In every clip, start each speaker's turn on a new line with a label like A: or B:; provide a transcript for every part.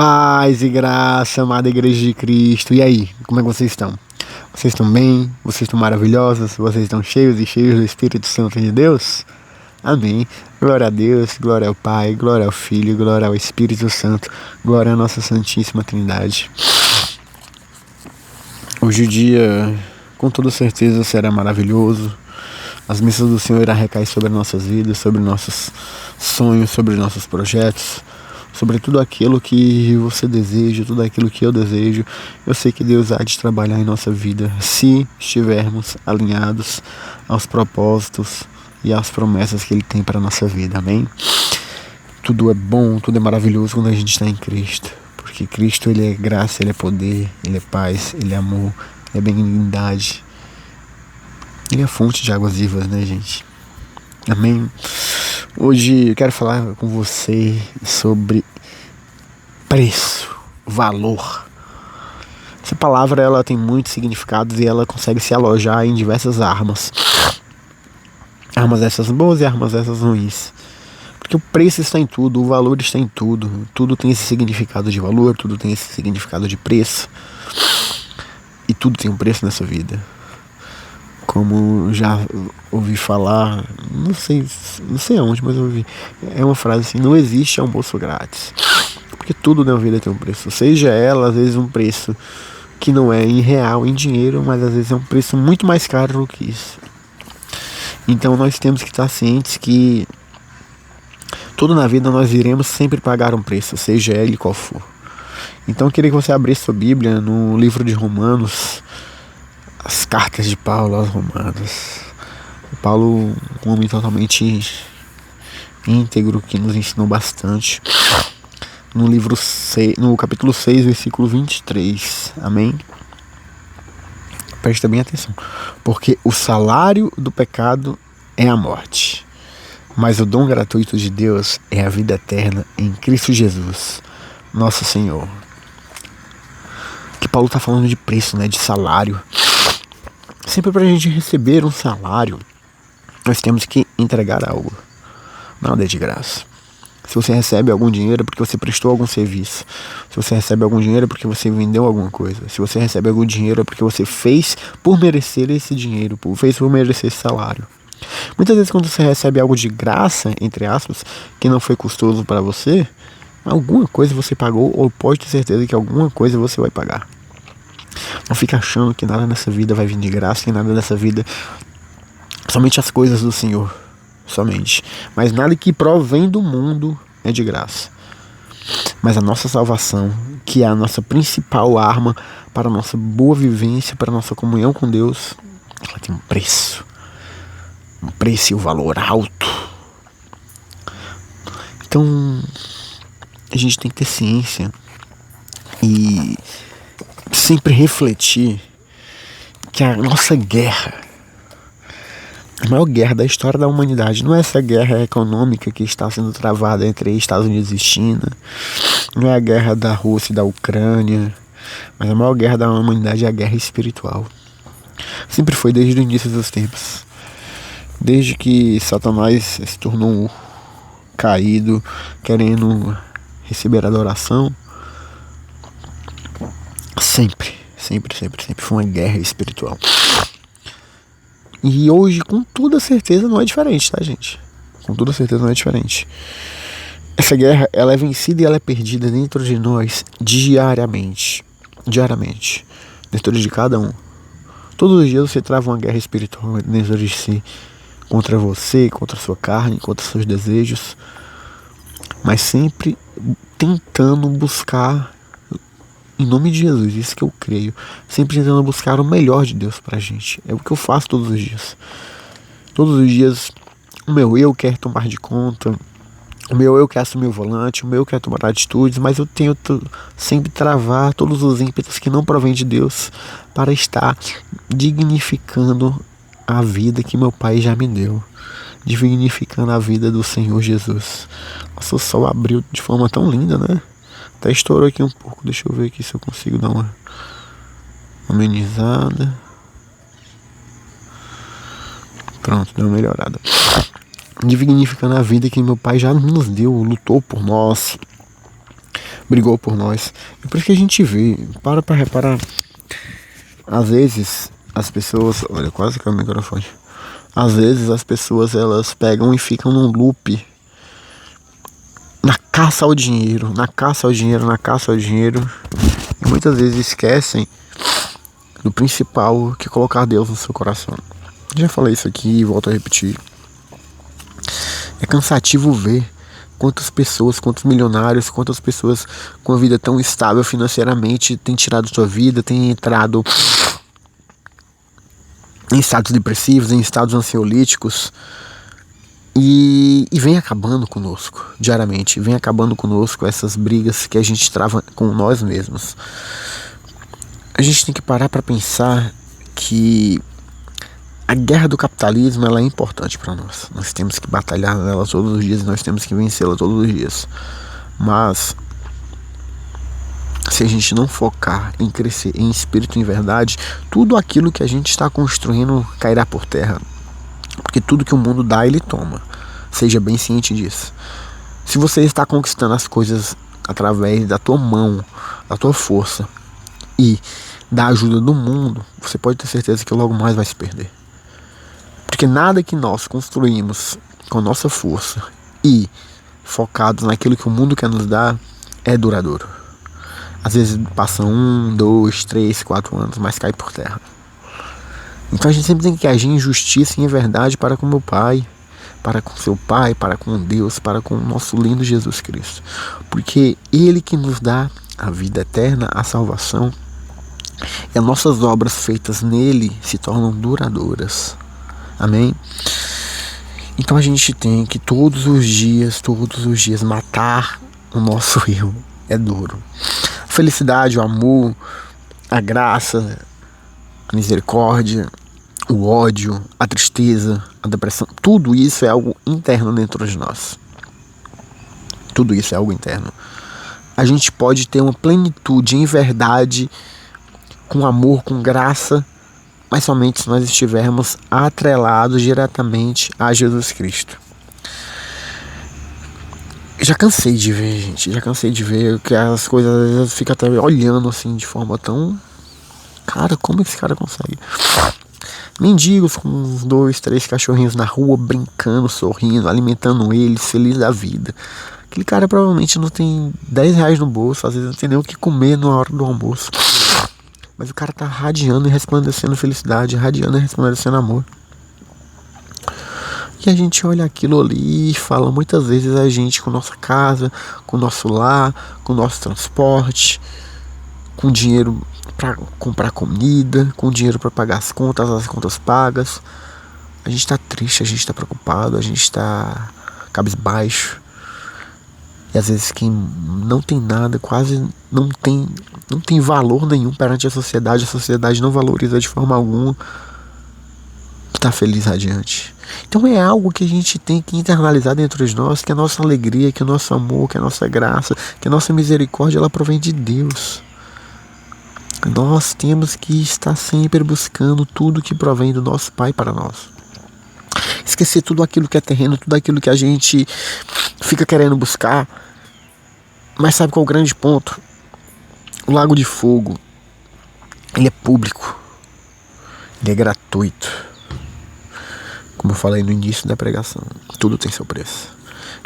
A: Paz e graça, amada Igreja de Cristo. E aí, como é que vocês estão? Vocês estão bem? Vocês estão maravilhosos? Vocês estão cheios e cheios do Espírito Santo de Deus? Amém. Glória a Deus, glória ao Pai, glória ao Filho, glória ao Espírito Santo, glória à nossa Santíssima Trindade. Hoje o dia, com toda certeza, será maravilhoso. As bênçãos do Senhor irá recair sobre nossas vidas, sobre nossos sonhos, sobre nossos projetos, sobre tudo aquilo que você deseja, tudo aquilo que eu desejo. Eu sei que Deus há de trabalhar em nossa vida se estivermos alinhados aos propósitos e às promessas que Ele tem para a nossa vida, amém? Tudo é bom, tudo é maravilhoso quando a gente está em Cristo, porque Cristo, Ele é graça, Ele é poder, Ele é paz, Ele é amor, Ele é benignidade, Ele é fonte de águas vivas, né, gente? Amém? Hoje eu quero falar com você sobre preço, valor. Essa palavra, ela tem muitos significados e ela consegue se alojar em diversas armas. Armas essas boas e armas essas ruins. Porque o preço está em tudo, o valor está em tudo. Tudo tem esse significado de valor, tudo tem esse significado de preço. E tudo tem um preço nessa vida. Como já ouvi falar, não sei aonde, mas eu ouvi. É uma frase assim: não existe almoço grátis. Porque tudo na vida tem um preço. Seja ela, às vezes, um preço que não é em real, em dinheiro, mas às vezes é um preço muito mais caro do que isso. Então nós temos que estar cientes que tudo na vida nós iremos sempre pagar um preço, seja ele qual for. Então eu queria que você abrisse sua Bíblia no livro de Romanos, as cartas de Paulo aos Romanos. Paulo, um homem totalmente íntegro, que nos ensinou bastante. No capítulo 6, versículo 23. Amém? Presta bem atenção. Porque o salário do pecado é a morte, mas o dom gratuito de Deus é a vida eterna em Cristo Jesus, nosso Senhor. Que Paulo está falando de preço, né? De salário. Sempre para a gente receber um salário, nós temos que entregar algo. Nada é de graça. Se você recebe algum dinheiro é porque você prestou algum serviço. Se você recebe algum dinheiro é porque você vendeu alguma coisa. Se você recebe algum dinheiro é porque você fez por merecer esse dinheiro, fez por merecer esse salário. Muitas vezes quando você recebe algo de graça, entre aspas, que não foi custoso para você, alguma coisa você pagou, ou pode ter certeza que alguma coisa você vai pagar. Não fica achando que nada nessa vida vai vir de graça, que nada nessa vida, somente as coisas do Senhor, somente. Mas nada que provém do mundo é de graça. Mas a nossa salvação, que é a nossa principal arma para a nossa boa vivência, para a nossa comunhão com Deus, ela tem um preço. Um preço e um valor alto. Então, a gente tem que ter ciência e sempre refletir que a nossa guerra, a maior guerra da história da humanidade, não é essa guerra econômica que está sendo travada entre Estados Unidos e China, não é a guerra da Rússia e da Ucrânia, mas a maior guerra da humanidade é a guerra espiritual. Sempre foi desde o início dos tempos. Desde que Satanás se tornou caído, querendo receber adoração, sempre foi uma guerra espiritual. E hoje, com toda certeza, não é diferente, tá, gente? Com toda certeza não é diferente. Essa guerra, ela é vencida e ela é perdida dentro de nós diariamente. Dentro de cada um. Todos os dias você trava uma guerra espiritual dentro de si. Contra você, contra a sua carne, contra os seus desejos. Mas sempre tentando buscar, em nome de Jesus, isso que eu creio, sempre tentando buscar o melhor de Deus pra gente. É o que eu faço todos os dias. Todos os dias o meu eu quer tomar de conta, o meu eu quer assumir o volante, o meu eu quer tomar atitudes, mas eu tento sempre travar todos os ímpetos que não provêm de Deus para estar dignificando a vida que meu Pai já me deu, dignificando a vida do Senhor Jesus. Nossa, o sol abriu de forma tão linda, né? Até estourou aqui um pouco. Deixa eu ver aqui se eu consigo dar uma amenizada. Pronto, deu uma melhorada. Dignificando a vida que meu Pai já nos deu, lutou por nós, brigou por nós. E por isso que a gente vê, para pra reparar, às vezes as pessoas, olha, quase caiu o microfone. Às vezes as pessoas elas pegam e ficam num loop na caça ao dinheiro, na caça ao dinheiro, na caça ao dinheiro. E muitas vezes esquecem do principal, que é colocar Deus no seu coração. Já falei isso aqui e volto a repetir. É cansativo ver quantas pessoas, quantos milionários, quantas pessoas com a vida tão estável financeiramente têm tirado sua vida, têm entrado em estados depressivos, em estados ansiolíticos e vem acabando conosco diariamente, vem acabando conosco essas brigas que a gente trava com nós mesmos. A gente tem que parar para pensar que a guerra do capitalismo ela é importante para nós. Nós temos que batalhar nela todos os dias e nós temos que vencê-la todos os dias. Mas se a gente não focar em crescer em espírito e em verdade, tudo aquilo que a gente está construindo cairá por terra. Porque tudo que o mundo dá, ele toma. Seja bem ciente disso. Se você está conquistando as coisas através da tua mão, da tua força e da ajuda do mundo, você pode ter certeza que logo mais vai se perder. Porque nada que nós construímos com a nossa força e focados naquilo que o mundo quer nos dar é duradouro. Às vezes passam 1, 2, 3, 4 anos, mas cai por terra. Então a gente sempre tem que agir em justiça e em verdade para com meu Pai, para com seu Pai, para com Deus, para com o nosso lindo Jesus Cristo. Porque Ele que nos dá a vida eterna, a salvação, e as nossas obras feitas nele se tornam duradouras. Amém? Então a gente tem que todos os dias matar o nosso eu. É duro. A felicidade, o amor, a graça, a misericórdia, o ódio, a tristeza, a depressão, tudo isso é algo interno dentro de nós. Tudo isso é algo interno. A gente pode ter uma plenitude em verdade, com amor, com graça, mas somente se nós estivermos atrelados diretamente a Jesus Cristo. Já cansei de ver, gente. Já cansei de ver que as coisas às vezes fica até olhando assim de forma tão... Cara, como esse cara consegue? Mendigos com uns 2, 3 cachorrinhos na rua, brincando, sorrindo, alimentando eles, feliz da vida. Aquele cara provavelmente não tem 10 reais no bolso, às vezes não tem nem o que comer na hora do almoço. Mas o cara tá radiando e resplandecendo felicidade, radiando e resplandecendo amor. E a gente olha aquilo ali e fala muitas vezes a gente com nossa casa, com nosso lar, com nosso transporte, com dinheiro para comprar comida, com dinheiro para pagar as contas pagas. A gente tá triste, a gente tá preocupado, a gente tá cabisbaixo. E às vezes quem não tem nada, quase não tem valor nenhum perante a sociedade não valoriza de forma alguma, tá feliz adiante. Então é algo que a gente tem que internalizar dentro de nós, que a nossa alegria, que o nosso amor, que a nossa graça, que a nossa misericórdia, ela provém de Deus. Nós temos que estar sempre buscando tudo que provém do nosso Pai para nós. Esquecer tudo aquilo que é terreno, tudo aquilo que a gente fica querendo buscar. Mas sabe qual é o grande ponto? O Lago de Fogo, ele é público, ele é gratuito. Como eu falei no início da pregação, tudo tem seu preço.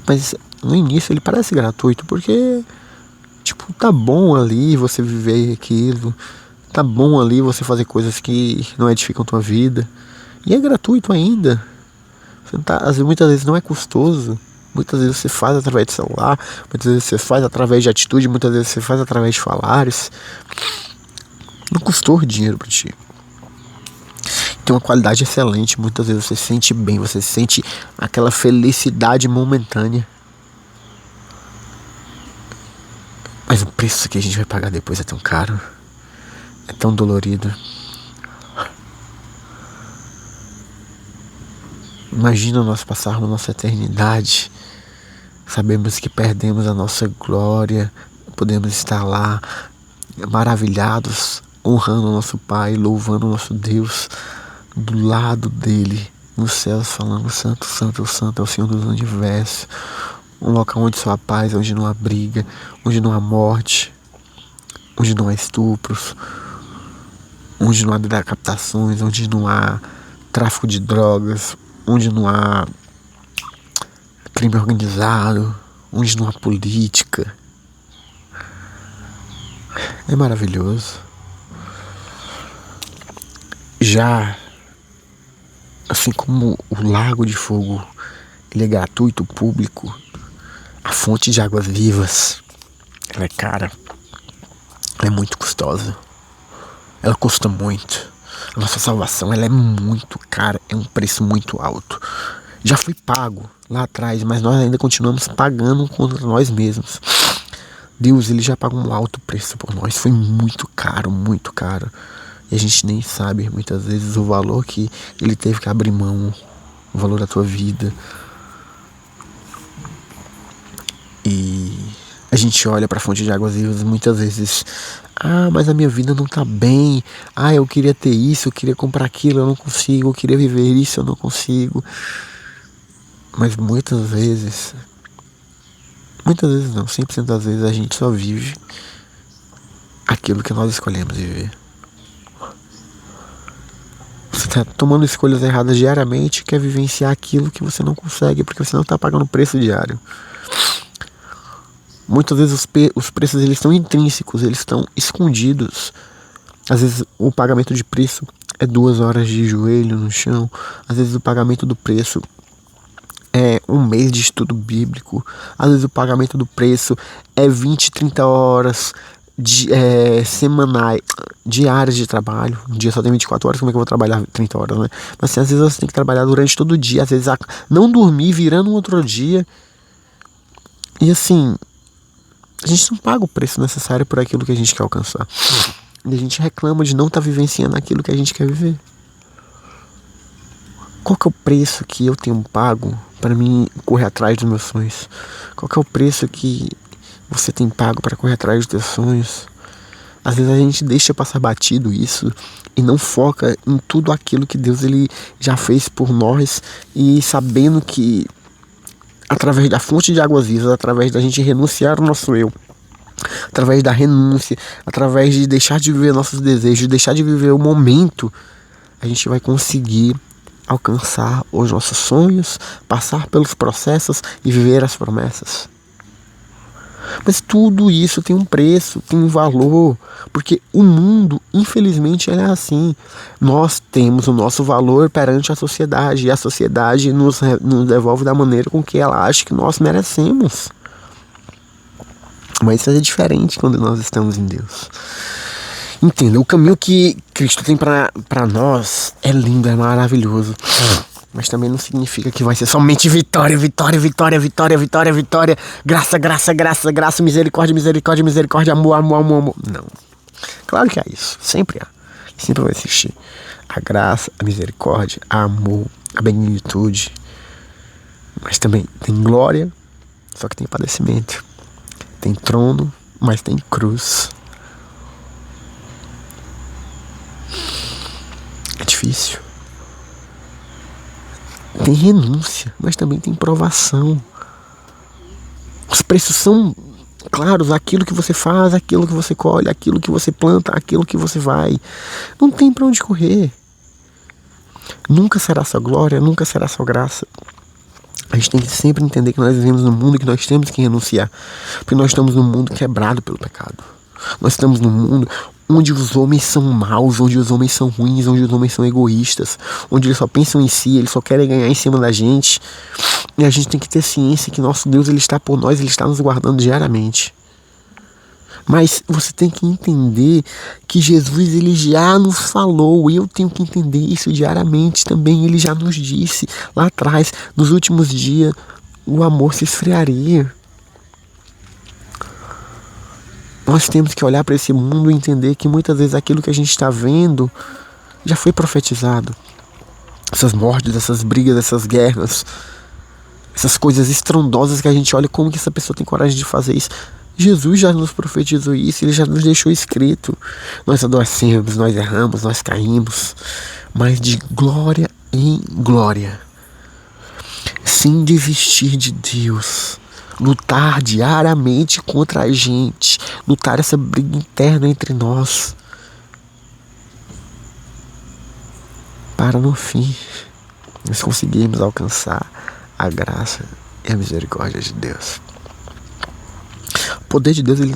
A: Mas no início ele parece gratuito porque, tipo, tá bom ali você viver aquilo, tá bom ali você fazer coisas que não edificam tua vida, e é gratuito ainda. Muitas vezes não é custoso. Muitas vezes você faz através do celular, muitas vezes você faz através de atitude, muitas vezes você faz através de falares. Não custou dinheiro para ti. Tem uma qualidade excelente, muitas vezes você se sente bem, você sente aquela felicidade momentânea. Mas o preço que a gente vai pagar depois é tão caro, é tão dolorido. Imagina nós passarmos nossa eternidade, sabemos que perdemos a nossa glória, podemos estar lá maravilhados, honrando o nosso Pai, louvando o nosso Deus, do lado dele, nos céus, falando: Santo, Santo, Santo é o Senhor dos universos, Um local onde só há paz, onde não há briga, onde não há morte, onde não há estupros, onde não há decapitações, onde não há tráfico de drogas, onde não há crime organizado, onde não há política. É maravilhoso. Já, assim como o Lago de Fogo, ele é gratuito, público, a fonte de águas vivas, ela é cara, ela é muito custosa, ela custa muito. A nossa salvação, ela é muito cara, é um preço muito alto. Já foi pago lá atrás, mas nós ainda continuamos pagando contra nós mesmos. Deus, ele já pagou um alto preço por nós, foi muito caro, muito caro. E a gente nem sabe muitas vezes o valor que ele teve que abrir mão, o valor da tua vida. E a gente olha para a fonte de águas vivas muitas vezes. Mas a minha vida não tá bem. Eu queria ter isso, eu queria comprar aquilo, eu não consigo. Eu queria viver isso, eu não consigo. Mas muitas vezes não, 100% das vezes a gente só vive aquilo que nós escolhemos viver. Você tá tomando escolhas erradas diariamente e quer vivenciar aquilo que você não consegue, porque você não tá pagando preço diário. Muitas vezes os preços eles estão intrínsecos, eles estão escondidos. Às vezes o pagamento de preço é 2 horas de joelho no chão. Às vezes o pagamento do preço é 1 mês de estudo bíblico. Às vezes o pagamento do preço é 20, 30 horas semanais, diárias de trabalho. Um dia só tem 24 horas, como é que eu vou trabalhar 30 horas, né? Mas assim, às vezes você tem que trabalhar durante todo o dia. Às vezes não dormir, virando um outro dia. E assim, a gente não paga o preço necessário por aquilo que a gente quer alcançar. E a gente reclama de não estar vivenciando aquilo que a gente quer viver. Qual que é o preço que eu tenho pago para mim correr atrás dos meus sonhos? Qual que é o preço que você tem pago para correr atrás dos teus sonhos? Às vezes a gente deixa passar batido isso e não foca em tudo aquilo que Deus ele já fez por nós, e sabendo que através da fonte de águas vivas, através da gente renunciar ao nosso eu, através da renúncia, através de deixar de viver nossos desejos, de deixar de viver o momento, a gente vai conseguir alcançar os nossos sonhos, passar pelos processos e viver as promessas. Mas tudo isso tem um preço, tem um valor, porque o mundo, infelizmente, ele é assim. Nós temos o nosso valor perante a sociedade, e a sociedade nos devolve da maneira com que ela acha que nós merecemos. Mas isso é diferente quando nós estamos em Deus. Entenda, o caminho que Cristo tem para nós é lindo, é maravilhoso. Mas também não significa que vai ser somente vitória, vitória, vitória, vitória, vitória, vitória, graça, graça, graça, graça, misericórdia, misericórdia, misericórdia, amor, amor, amor, amor. Não. Claro que há isso. Sempre há. Sempre vai existir a graça, a misericórdia, a amor, a benignitude. Mas também tem glória, só que tem padecimento. Tem trono, mas tem cruz. É difícil. Tem renúncia, mas também tem provação. Os preços são claros, aquilo que você faz, aquilo que você colhe, aquilo que você planta, aquilo que você vai. Não tem para onde correr. Nunca será só glória, nunca será só graça. A gente tem que sempre entender que nós vivemos num mundo que nós temos que renunciar, porque nós estamos num mundo quebrado pelo pecado. Nós estamos num mundo onde os homens são maus, onde os homens são ruins, onde os homens são egoístas, onde eles só pensam em si, eles só querem ganhar em cima da gente. E a gente tem que ter ciência que nosso Deus ele está por nós, ele está nos guardando diariamente. Mas você tem que entender que Jesus ele já nos falou, e eu tenho que entender isso diariamente também. Ele já nos disse lá atrás, nos últimos dias, o amor se esfriaria. Nós temos que olhar para esse mundo e entender que muitas vezes aquilo que a gente está vendo já foi profetizado. Essas mortes, essas brigas, essas guerras, essas coisas estrondosas que a gente olha, como que essa pessoa tem coragem de fazer isso? Jesus já nos profetizou isso, ele já nos deixou escrito. Nós adoecemos, nós erramos, nós caímos, mas de glória em glória, sem desistir de Deus, lutar diariamente contra a gente, lutar essa briga interna entre nós, para no fim nós conseguirmos alcançar a graça e a misericórdia de Deus. O poder de Deus, ele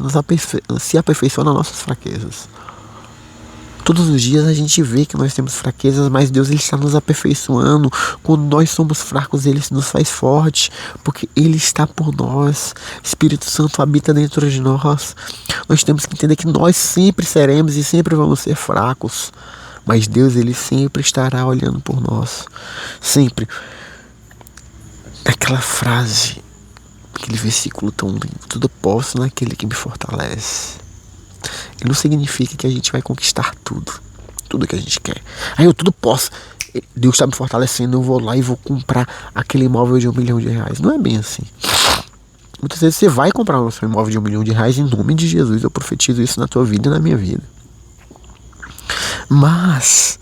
A: se aperfeiçoa nas nossas fraquezas. Todos os dias a gente vê que nós temos fraquezas, mas Deus, ele está nos aperfeiçoando. Quando nós somos fracos, ele nos faz forte, porque ele está por nós. O Espírito Santo habita dentro de nós. Nós temos que entender que nós sempre seremos e sempre vamos ser fracos, mas Deus, ele sempre estará olhando por nós. Sempre. Aquela frase, aquele versículo tão lindo: tudo posso naquele que me fortalece. Não significa que a gente vai conquistar tudo que a gente quer. Eu tudo posso, Deus está me fortalecendo, eu vou lá e vou comprar aquele imóvel de R$1 milhão. Não é bem assim. Muitas vezes você vai comprar o seu imóvel de R$1 milhão, em nome de Jesus. Eu profetizo isso na tua vida e na minha vida. Mas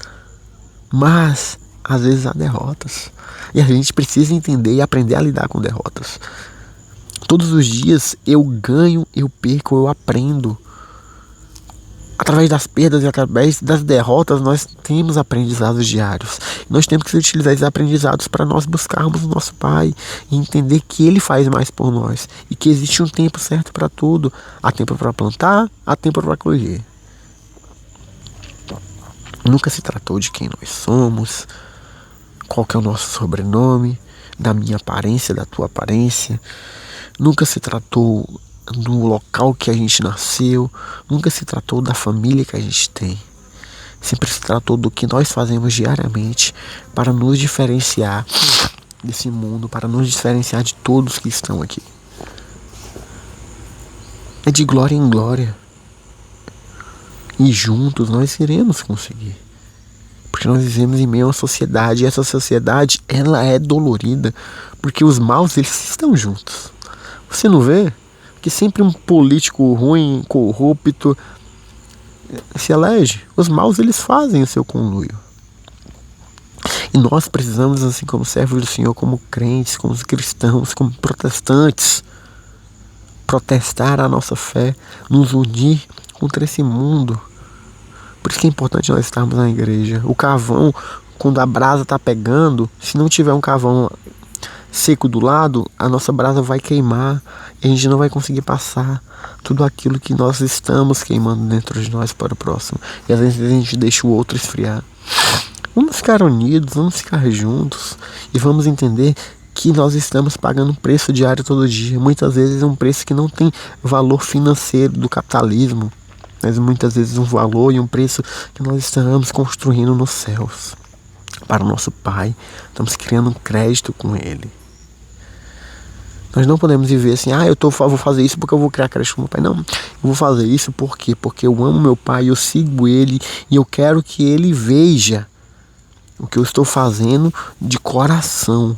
A: às vezes há derrotas, e a gente precisa entender e aprender a lidar com derrotas. Todos os dias eu ganho, eu perco, eu aprendo. Através das perdas e através das derrotas, nós temos aprendizados diários. Nós temos que utilizar esses aprendizados para nós buscarmos o nosso Pai e entender que Ele faz mais por nós e que existe um tempo certo para tudo. Há tempo para plantar, há tempo para colher. Nunca se tratou de quem nós somos, qual que é o nosso sobrenome, da minha aparência, da tua aparência. Nunca se tratou do local que a gente nasceu, nunca se tratou da família que a gente tem. Sempre se tratou do que nós fazemos diariamente para nos diferenciar desse mundo, para nos diferenciar de todos que estão aqui. É de glória em glória. E juntos nós iremos conseguir. Porque nós vivemos em meio a uma sociedade, e essa sociedade, ela é dolorida, porque os maus, eles estão juntos. Você não vê que sempre um político ruim, corrupto, se elege? Os maus, eles fazem o seu conluio. E nós precisamos, assim como servos do Senhor, como crentes, como cristãos, como protestantes, protestar a nossa fé, nos unir contra esse mundo. Por isso que é importante nós estarmos na igreja. O carvão, quando a brasa está pegando, se não tiver um carvão seco do lado, a nossa brasa vai queimar e a gente não vai conseguir passar tudo aquilo que nós estamos queimando dentro de nós para o próximo. E às vezes a gente deixa o outro esfriar. Vamos ficar unidos, vamos ficar juntos e vamos entender que nós estamos pagando um preço diário todo dia. Muitas vezes é um preço que não tem valor financeiro do capitalismo, mas muitas vezes um valor e um preço que nós estamos construindo nos céus para o nosso Pai. Estamos criando um crédito com Ele. Nós não podemos viver assim: vou fazer isso porque eu vou criar crédito com meu Pai. Não, eu vou fazer isso porque eu amo meu Pai, eu sigo Ele e eu quero que Ele veja o que eu estou fazendo de coração.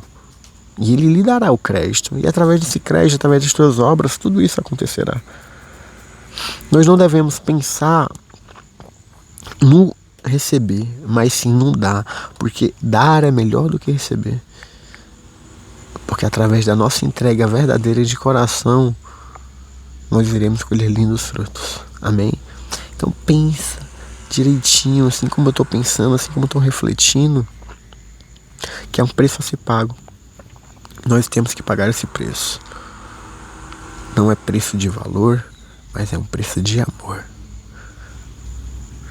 A: E Ele lhe dará o crédito. E através desse crédito, através das tuas obras, tudo isso acontecerá. Nós não devemos pensar no receber, mas sim no dar. Porque dar é melhor do que receber. Porque através da nossa entrega verdadeira de coração, nós iremos colher lindos frutos. Amém? Então pensa direitinho, assim como eu estou pensando, assim como eu estou refletindo, que é um preço a ser pago. Nós temos que pagar esse preço. Não é preço de valor, mas é um preço de amor.